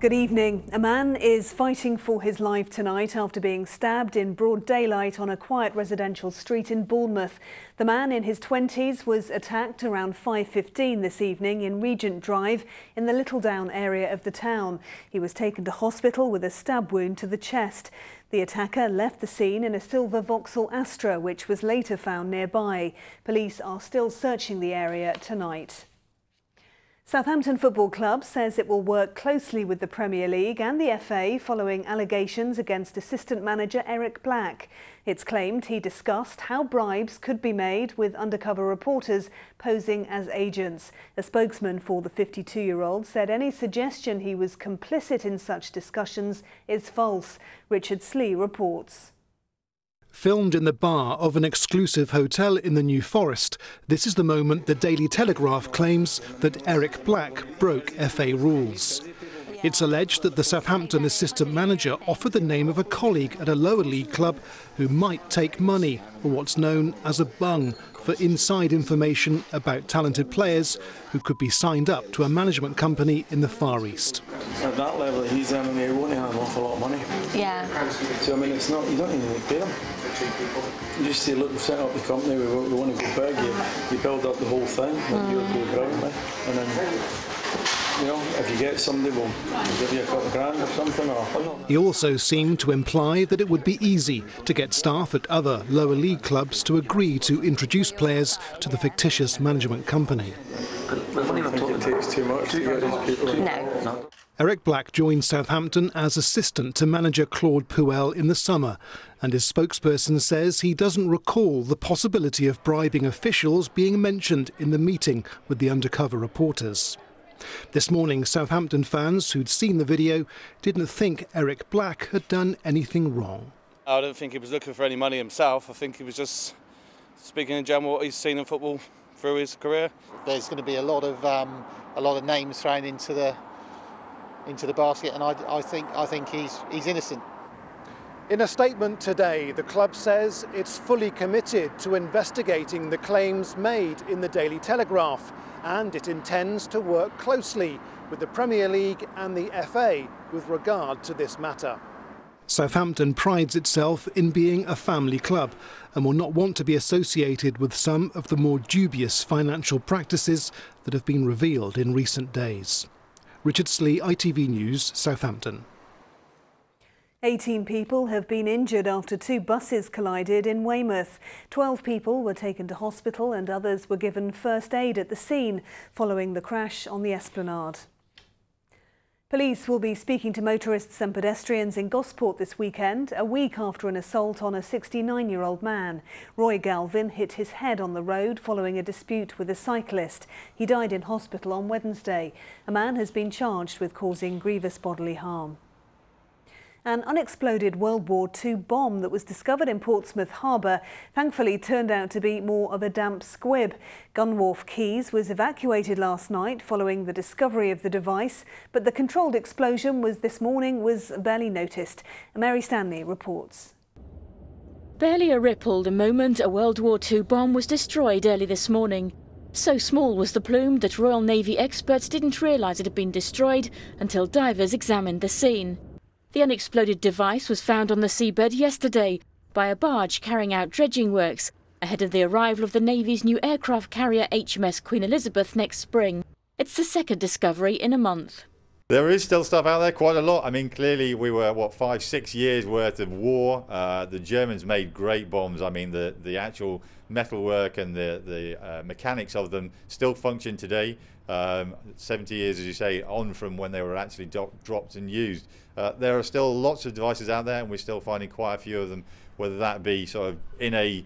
Good evening. A man is fighting for his life tonight after being stabbed in broad daylight on a quiet residential street in Bournemouth. The man in his 20s was attacked around 5:15 this evening in Regent Drive in the Littledown area of the town. He was taken to hospital with a stab wound to the chest. The attacker left the scene in a silver Vauxhall Astra, which was later found nearby. Police are still searching the area tonight. Southampton Football Club says it will work closely with the Premier League and the FA following allegations against assistant manager Eric Black. It's claimed he discussed how bribes could be made with undercover reporters posing as agents. A spokesman for the 52-year-old said any suggestion he was complicit in such discussions is false. Richard Slee reports. Filmed in the bar of an exclusive hotel in the New Forest, this is the moment the Daily Telegraph claims that Eric Black broke FA rules. It's alleged that the Southampton assistant manager offered the name of a colleague at a lower league club who might take money, or what's known as a bung, for inside information about talented players who could be signed up to a management company in the Far East. At that level that he's earning, he won't have an awful lot of money. Yeah. So I mean, it's not, you don't even pay them. You just say, look, we've set up the company, we want to go big. You build up the whole thing, like you'll go brilliantly, and then, you know, if you get somebody, we'll give you a couple of grand or something. Or... He also seemed to imply that it would be easy to get staff at other lower league clubs to agree to introduce players to the fictitious management company. I don't think it takes too much to get these people in. No. Eric Black joined Southampton as assistant to manager Claude Puel in the summer, and his spokesperson says he doesn't recall the possibility of bribing officials being mentioned in the meeting with the undercover reporters. This morning, Southampton fans who'd seen the video didn't think Eric Black had done anything wrong. I don't think he was looking for any money himself. I think he was just speaking in general what he's seen in football through his career. There's going to be a lot of names thrown into the basket, and I think he's innocent. In a statement today, the club says it's fully committed to investigating the claims made in the Daily Telegraph, and it intends to work closely with the Premier League and the FA with regard to this matter. Southampton prides itself in being a family club and will not want to be associated with some of the more dubious financial practices that have been revealed in recent days. Richard Slee, ITV News, Southampton. 18 people have been injured after two buses collided in Weymouth. 12 people were taken to hospital and others were given first aid at the scene following the crash on the Esplanade. Police will be speaking to motorists and pedestrians in Gosport this weekend, a week after an assault on a 69-year-old man. Roy Galvin hit his head on the road following a dispute with a cyclist. He died in hospital on Wednesday. A man has been charged with causing grievous bodily harm. An unexploded World War II bomb that was discovered in Portsmouth Harbour thankfully turned out to be more of a damp squib. Gunwharf Quays was evacuated last night following the discovery of the device, but the controlled explosion this morning was barely noticed. Mary Stanley reports. Barely a ripple the moment a World War II bomb was destroyed early this morning. So small was the plume that Royal Navy experts didn't realise it had been destroyed until divers examined the scene. The unexploded device was found on the seabed yesterday by a barge carrying out dredging works ahead of the arrival of the Navy's new aircraft carrier HMS Queen Elizabeth next spring. It's the second discovery in a month. There is still stuff out there, quite a lot. I mean, clearly we were, 5-6 years worth of war. The Germans made great bombs. I mean, the actual metalwork and the mechanics of them still function today. 70 years, as you say, on from when they were actually dropped and used. There are still lots of devices out there, and we're still finding quite a few of them, whether that be sort of in a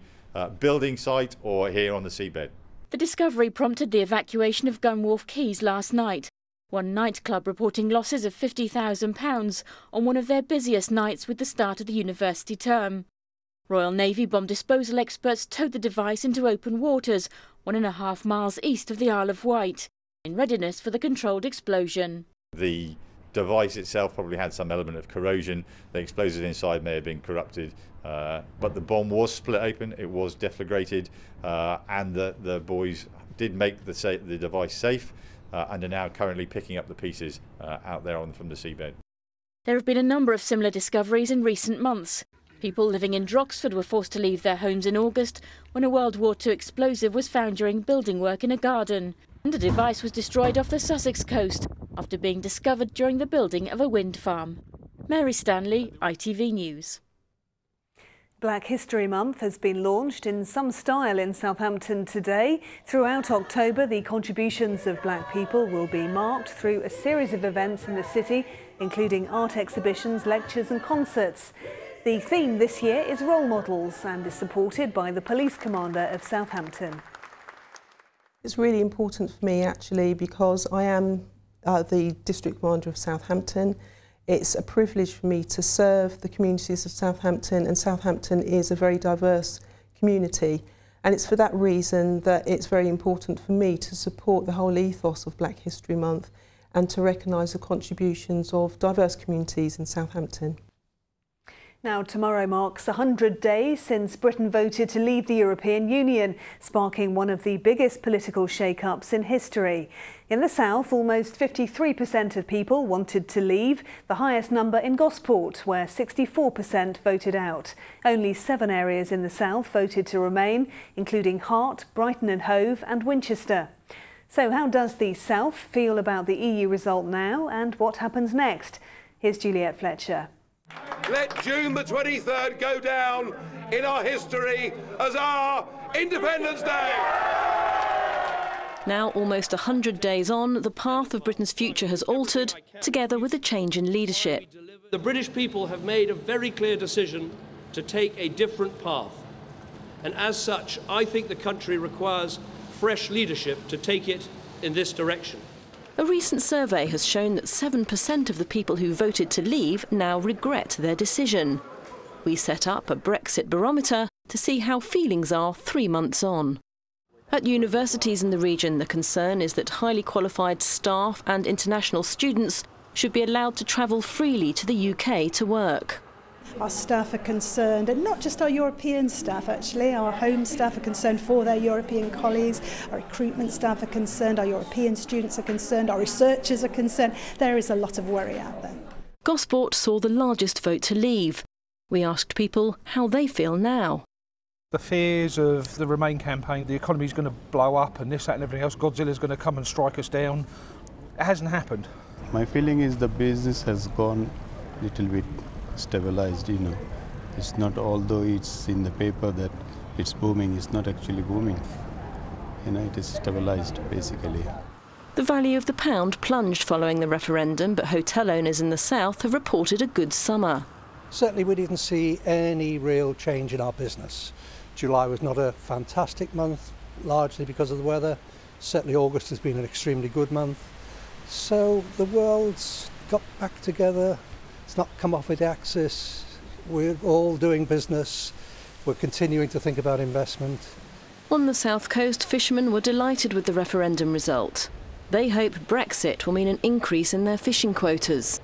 building site or here on the seabed. The discovery prompted the evacuation of Gunwharf Quays last night. One nightclub reporting losses of £50,000 on one of their busiest nights with the start of the university term. Royal Navy bomb disposal experts towed the device into open waters 1.5 miles east of the Isle of Wight, in readiness for the controlled explosion. The device itself probably had some element of corrosion. The explosives inside may have been corrupted, but the bomb was split open, it was deflagrated, and the boys did make the device safe. and are now currently picking up the pieces out there from the seabed. There have been a number of similar discoveries in recent months. People living in Droxford were forced to leave their homes in August when a World War II explosive was found during building work in a garden. And a device was destroyed off the Sussex coast after being discovered during the building of a wind farm. Mary Stanley, ITV News. Black History Month has been launched in some style in Southampton today. Throughout October, the contributions of black people will be marked through a series of events in the city, including art exhibitions, lectures and concerts. The theme this year is role models and is supported by the police commander of Southampton. It's really important for me actually because I am the district commander of Southampton. It's a privilege for me to serve the communities of Southampton, and Southampton is a very diverse community, and it's for that reason that it's very important for me to support the whole ethos of Black History Month and to recognise the contributions of diverse communities in Southampton. Now, tomorrow marks 100 days since Britain voted to leave the European Union, sparking one of the biggest political shake-ups in history. In the south, almost 53% of people wanted to leave, the highest number in Gosport, where 64% voted out. Only 7 areas in the south voted to remain, including Hart, Brighton and Hove and Winchester. So how does the south feel about the EU result now, and what happens next? Here's Juliet Fletcher. Let June the 23rd go down in our history as our Independence Day. Now, almost 100 days on, the path of Britain's future has altered, together with a change in leadership. The British people have made a very clear decision to take a different path. And as such, I think the country requires fresh leadership to take it in this direction. A recent survey has shown that 7% of the people who voted to leave now regret their decision. We set up a Brexit barometer to see how feelings are 3 months on. At universities in the region, the concern is that highly qualified staff and international students should be allowed to travel freely to the UK to work. Our staff are concerned, and not just our European staff actually, our home staff are concerned for their European colleagues, our recruitment staff are concerned, our European students are concerned, our researchers are concerned. There is a lot of worry out there. Gosport saw the largest vote to leave. We asked people how they feel now. The fears of the Remain campaign, the economy's going to blow up and this, that and everything else, Godzilla's going to come and strike us down. It hasn't happened. My feeling is the business has gone a little bit stabilized, you know. It's not, although it's in the paper that it's booming, it's not actually booming. You know, it is stabilized basically. The value of the pound plunged following the referendum, but hotel owners in the south have reported a good summer. Certainly we didn't see any real change in our business. July was not a fantastic month, largely because of the weather. Certainly August has been an extremely good month. So the world's got back together. It's not come off its axis. We're all doing business. We're continuing to think about investment. On the south coast, fishermen were delighted with the referendum result. They hope Brexit will mean an increase in their fishing quotas.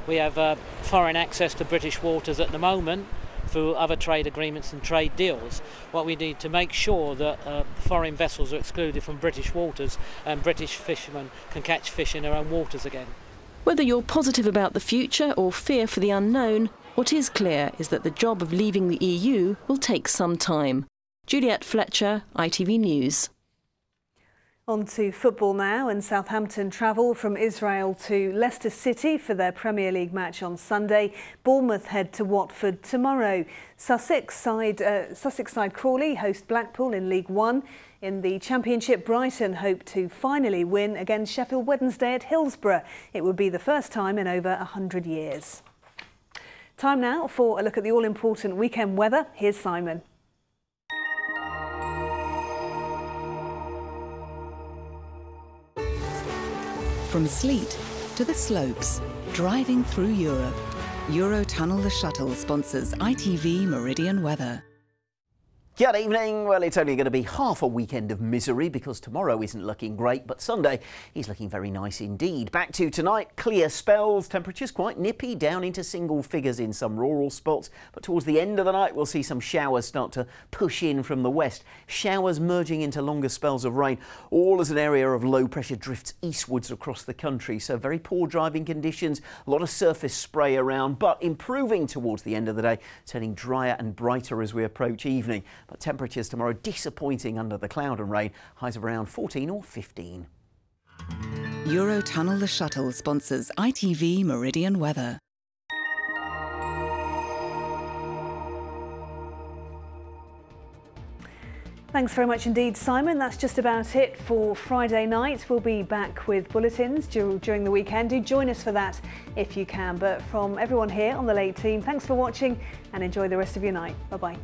We have foreign access to British waters at the moment through other trade agreements and trade deals. What we need to make sure that foreign vessels are excluded from British waters and British fishermen can catch fish in their own waters again. Whether you're positive about the future or fear for the unknown, what is clear is that the job of leaving the EU will take some time. Juliet Fletcher, ITV News. On to football now, and Southampton travel from Israel to Leicester City for their Premier League match on Sunday. Bournemouth head to Watford tomorrow. Sussex side Crawley host Blackpool in League One. In the Championship, Brighton hope to finally win against Sheffield Wednesday at Hillsborough. It would be the first time in over 100 years. Time now for a look at the all-important weekend weather. Here's Simon. From sleet to the slopes, driving through Europe. Eurotunnel the Shuttle sponsors ITV Meridian weather. Good evening. Well, it's only going to be half a weekend of misery because tomorrow isn't looking great, but Sunday is looking very nice indeed. Back to tonight, clear spells, temperatures quite nippy, down into single figures in some rural spots, but towards the end of the night we'll see some showers start to push in from the west. Showers merging into longer spells of rain, all as an area of low pressure drifts eastwards across the country, so very poor driving conditions, a lot of surface spray around, but improving towards the end of the day, turning drier and brighter as we approach evening. But temperatures tomorrow disappointing under the cloud and rain, highs of around 14 or 15. Eurotunnel the Shuttle sponsors ITV Meridian weather. Thanks very much indeed, Simon. That's just about it for Friday night. We'll be back with bulletins during the weekend. Do join us for that if you can. But from everyone here on the Late Team, thanks for watching and enjoy the rest of your night. Bye-bye.